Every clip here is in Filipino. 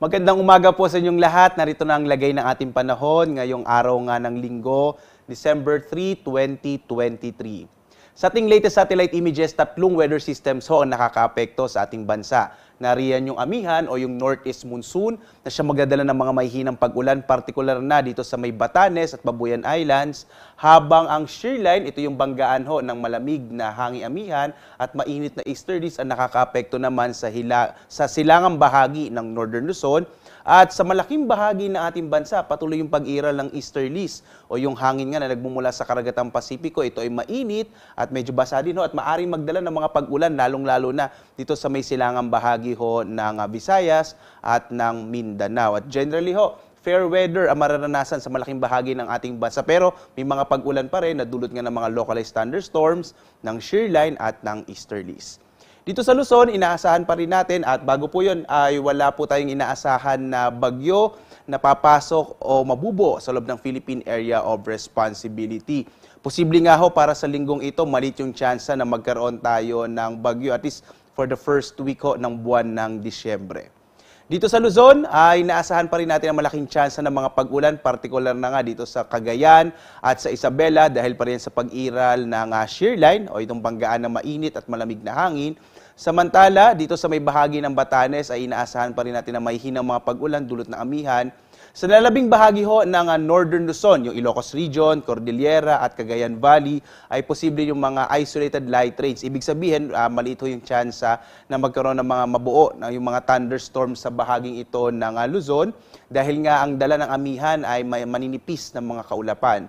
Magandang umaga po sa inyong lahat. Narito na ang lagay ng ating panahon ngayong araw nga ng linggo, December 3, 2023. Sa ating latest satellite images, tatlong weather systems ho ang nakakaapekto sa ating bansa. Nariyan yung amihan o yung northeast monsoon na siya magdadala ng mga mahihinang pag-ulan, partikular na dito sa may Batanes at Babuyan Islands, habang ang shear line, ito yung banggaan ho ng malamig na hangin amihan at mainit na easterlies ang nakakaapekto naman sa silangang bahagi ng Northern Luzon. At sa malaking bahagi ng ating bansa, patuloy yung pag-iral ng easterlies o yung hangin nga na nagmumula sa karagatang Pasipiko. Ito ay mainit at medyo basa din ho at maaring magdala ng mga pag-ulan lalong-lalo na dito sa may silangang bahagi ho ng Visayas at ng Mindanao. At generally ho, fair weather ang mararanasan sa malaking bahagi ng ating bansa. Pero may mga pag-ulan pa rin na dulot nga ng mga localized thunderstorms, ng shear line at ng easterlies. Dito sa Luzon, inaasahan pa rin natin at bago po yun ay wala po tayong inaasahan na bagyo na papasok o mabubo sa loob ng Philippine Area of Responsibility. Posible nga ho para sa linggong ito, malit yung tsansa na magkaroon tayo ng bagyo at least for the first week ho ng buwan ng Disyembre. Dito sa Luzon ay inaasahan pa rin natin ang malaking tsansa ng mga pag-ulan, partikular na nga dito sa Cagayan at sa Isabela dahil pa rin sa pag-iral ng shear line o itong banggaan na mainit at malamig na hangin. Samantala, dito sa may bahagi ng Batanes ay inaasahan pa rin natin na may hinang mga pag-ulan dulot ng amihan. Sa lalabing bahagi ho ng Northern Luzon, yung Ilocos Region, Cordillera at Cagayan Valley, ay posible yung mga isolated light rains. Ibig sabihin, maliit ho yung tsansa na magkaroon ng mga mabuo, yung mga thunderstorms sa bahaging ito ng Luzon, dahil nga ang dala ng amihan ay may maninipis ng mga kaulapan.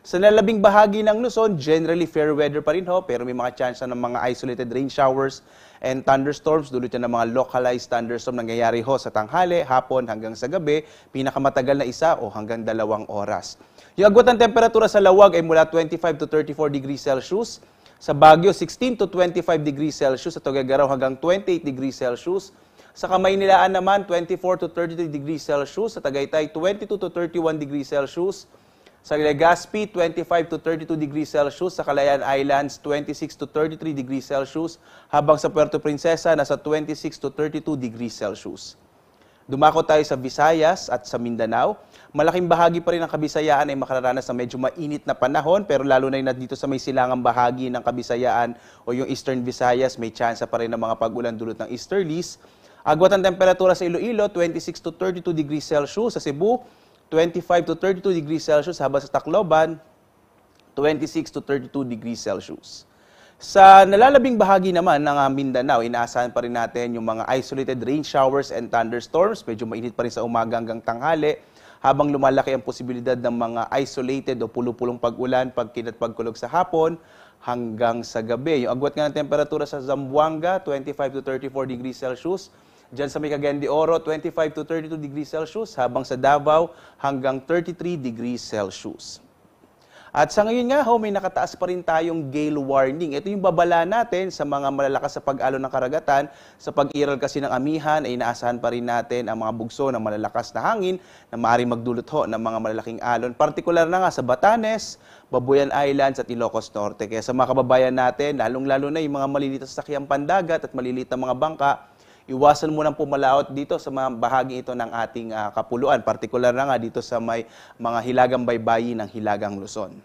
Sa lalabing bahagi ng Luzon, generally fair weather pa rin ho, pero may mga tsansa ng mga isolated rain showers and thunderstorms, dulot yan ng mga localized thunderstorm nangyayari ho sa tanghali, hapon hanggang sa gabi, pinakamatagal na 1 o hanggang 2 oras. Yung agwat ng temperatura sa Lawag ay mula 25 to 34 degrees Celsius, sa Baguio 16 to 25 degrees Celsius, sa Tuguegarao hanggang 28 degrees Celsius, sa Kamaynilaan naman 24 to 33 degrees Celsius, sa Tagaytay 22 to 31 degrees Celsius, sa Legazpi, 25 to 32 degrees Celsius. Sa Calayan Islands, 26 to 33 degrees Celsius. Habang sa Puerto Princesa, nasa 26 to 32 degrees Celsius. Dumako tayo sa Visayas at sa Mindanao. Malaking bahagi pa rin ng Kabisayaan ay makararanas ng medyo mainit na panahon, pero lalo na dito sa may silangang bahagi ng Kabisayaan o yung Eastern Visayas, may tsansa pa rin ng mga pag-ulan dulot ng easterlies. Agwat ang temperatura sa Iloilo, 26 to 32 degrees Celsius. Sa Cebu, 25 to 32 degrees Celsius, habang sa Tacloban, 26 to 32 degrees Celsius. Sa nalalabing bahagi naman ng Mindanao, inaasahan pa rin natin yung mga isolated rain showers and thunderstorms. Medyo mainit pa rin sa umaga hanggang tanghali, habang lumalaki ang posibilidad ng mga isolated o pulupulong pag-ulan, pagkinat pagkulog sa hapon hanggang sa gabi. Yung agwat nga ng temperatura sa Zamboanga, 25 to 34 degrees Celsius. Diyan sa may Cagayan de Oro, 25 to 32 degrees Celsius, habang sa Davao hanggang 33 degrees Celsius. At sa ngayon nga ho, may nakataas pa rin tayong gale warning. Ito yung babala natin sa mga malalakas sa pag-alon ng karagatan. Sa pag-iral kasi ng amihan, ay inaasahan pa rin natin ang mga bugso ng malalakas na hangin na maaaring magdulot ho ng mga malalaking alon. Partikular na nga sa Batanes, Babuyan Islands at Ilocos Norte. Kaya sa mga kababayan natin, lalong-lalo na yung mga maliliit na sasakyang pandagat at maliliit na mga bangka, iwasan mo nang pumalaot dito sa mga bahagi ito ng ating kapuluan. Partikular na nga dito sa may mga hilagang baybayin ng Hilagang Luzon.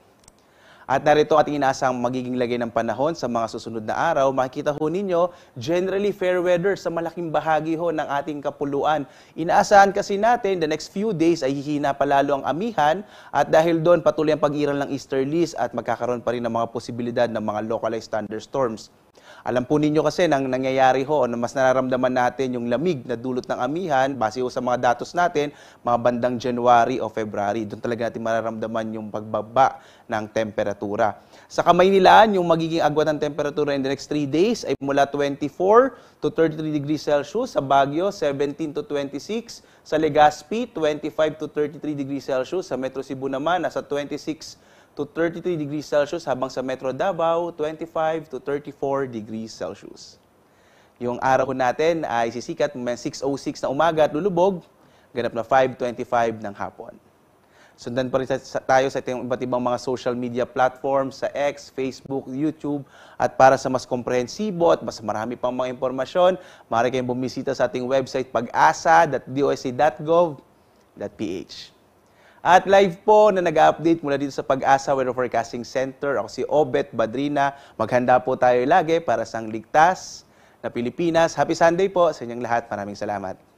At narito ating inaasang magiging lagay ng panahon sa mga susunod na araw. Makikita ho ninyo, generally fair weather sa malaking bahagi ho ng ating kapuluan. Inaasahan kasi natin, the next few days ay hihina palalo ang amihan at dahil doon patuloy ang pag-iral ng easterlies at magkakaroon pa rin ng mga posibilidad ng mga localized thunderstorms. Alam po ninyo kasi nang nangyayari ho na mas nararamdaman natin yung lamig na dulot ng amihan base ho sa mga datos natin, mga bandang January o February. Doon talaga natin mararamdaman yung pagbaba ng temperatura. Sa Kamaynilaan, yung magiging agwat ng temperatura in the next 3 days ay mula 24 to 33 degrees Celsius. Sa Baguio, 17 to 26. Sa Legazpi, 25 to 33 degrees Celsius. Sa Metro Cebu naman, nasa 26 to 33 degrees Celsius, habang sa Metro Davao, 25 to 34 degrees Celsius. Yung araw natin ay sisikat 6:06 na umaga at lulubog, ganap na 5:25 ng hapon. Sundan pa rin tayo sa iba't ibang mga social media platforms sa X, Facebook, YouTube. At para sa mas komprehensibo at mas marami pang mga impormasyon, maaari kayong bumisita sa ating website pag-asa.dosa.gov.ph. At live po na nag-update mula dito sa Pag-asa Weather Forecasting Center. Ako si Obet Badrina. Maghanda po tayo lagi para sa ligtas na Pilipinas. Happy Sunday po sa inyong lahat. Maraming salamat.